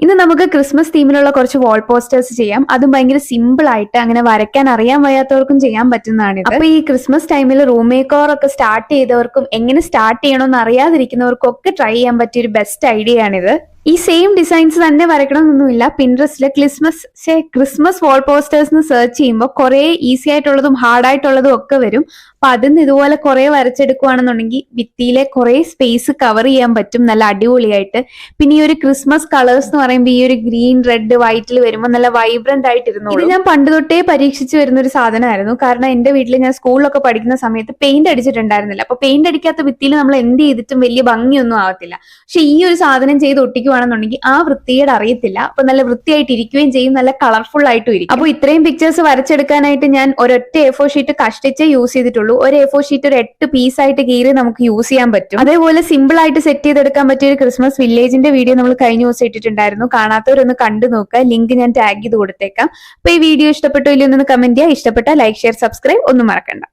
ഇന്ന് നമുക്ക് ക്രിസ്മസ് തീമിലുള്ള കുറച്ച് വാൾ പോസ്റ്റേഴ്സ് ചെയ്യാം. അതും ഭയങ്കര സിമ്പിൾ ആയിട്ട് അങ്ങനെ വരയ്ക്കാൻ അറിയാൻ വയ്യാത്തവർക്കും ചെയ്യാൻ പറ്റുന്നതാണ്. അപ്പൊ ഈ ക്രിസ്മസ് ടൈമിൽ റൂം മേക്കോർ ഒക്കെ സ്റ്റാർട്ട് ചെയ്തവർക്കും എങ്ങനെ സ്റ്റാർട്ട് ചെയ്യണമെന്ന് അറിയാതിരിക്കുന്നവർക്കും ഒക്കെ ട്രൈ ചെയ്യാൻ പറ്റിയ ഒരു ബെസ്റ്റ് ഐഡിയ ആണിത്. ഈ സെയിം ഡിസൈൻസ് തന്നെ വരയ്ക്കണമെന്നൊന്നുമില്ല. പിൻട്രസ്റ്റില് ക്രിസ്മസ് വാൾ പോസ്റ്റേഴ്സ് എന്ന് സെർച്ച് ചെയ്യുമ്പോൾ കുറെ ഈസി ആയിട്ടുള്ളതും ഹാർഡ് ആയിട്ടുള്ളതും ഒക്കെ വരും. അപ്പൊ അതിന്ന് ഇതുപോലെ കുറെ വരച്ചെടുക്കുകയാണെന്നുണ്ടെങ്കിൽ ഭിത്തിയിലെ കുറെ സ്പേസ് കവർ ചെയ്യാൻ പറ്റും നല്ല അടിപൊളിയായിട്ട്. പിന്നെ ഈ ഒരു ക്രിസ്മസ് കളേഴ്സ് എന്ന് പറയുമ്പോൾ ഈ ഒരു ഗ്രീൻ റെഡ് വൈറ്റിൽ വരുമ്പോൾ നല്ല വൈബ്രന്റ് ആയിട്ടിരുന്നു. ഇത് ഞാൻ പണ്ട് തൊട്ടേ പരീക്ഷിച്ച് വരുന്ന ഒരു സാധനമായിരുന്നു. കാരണം എന്റെ വീട്ടിൽ ഞാൻ സ്കൂളിലൊക്കെ പഠിക്കുന്ന സമയത്ത് പെയിന്റ് അടിച്ചിട്ടുണ്ടായിരുന്നില്ല. അപ്പൊ പെയിന്റ് അടിക്കാത്ത ഭിത്തിയിൽ നമ്മൾ എന്ത് ചെയ്തിട്ടും വലിയ ഭംഗിയൊന്നും ആവത്തില്ല. പക്ഷെ ഈ ഒരു സാധനം ചെയ്ത് ഒട്ടിക്കുവാണെന്നുണ്ടെങ്കിൽ ആ വൃത്തികേട് അറിയത്തില്ല. അപ്പൊ നല്ല വൃത്തിയായിട്ട് ഇരിക്കുകയും ചെയ്യും, നല്ല കളർഫുൾ ആയിട്ടും ഇരിക്കും. അപ്പൊ ഇത്രയും പിക്ചേഴ്സ് വരച്ചെടുക്കാനായിട്ട് ഞാൻ ഒരൊറ്റ A4 ഷീറ്റ് കഷ്ടിച്ചേ യൂസ് ചെയ്തിട്ടുള്ളൂ. ഒരു A4 ഷീറ്റ് ഒരു 8 പീസായിട്ട് കീറി നമുക്ക് യൂസ് ചെയ്യാൻ പറ്റും. അതേപോലെ സിമ്പിൾ ആയിട്ട് സെറ്റ് ചെയ്തെടുക്കാൻ പറ്റിയ ഒരു ക്രിസ്മസ് വില്ലേജിന്റെ വീഡിയോ നമ്മൾ കഴിഞ്ഞ ദിവസം ഇട്ടിട്ടുണ്ടായിരുന്നു. കാണാത്തവരൊന്ന് കണ്ടു നോക്കുക. ലിങ്ക് ഞാൻ ടാഗ് ചെയ്ത് കൊടുത്തേക്കാം. അപ്പൊ ഈ വീഡിയോ ഇഷ്ടപ്പെട്ടോ ഇല്ലയോ എന്ന് കമന്റ് ചെയ്യുക. ഇഷ്ടപ്പെട്ട ലൈക്ക്, ഷെയർ, സബ്സ്ക്രൈബ് ഒന്നും മറക്കണ്ട.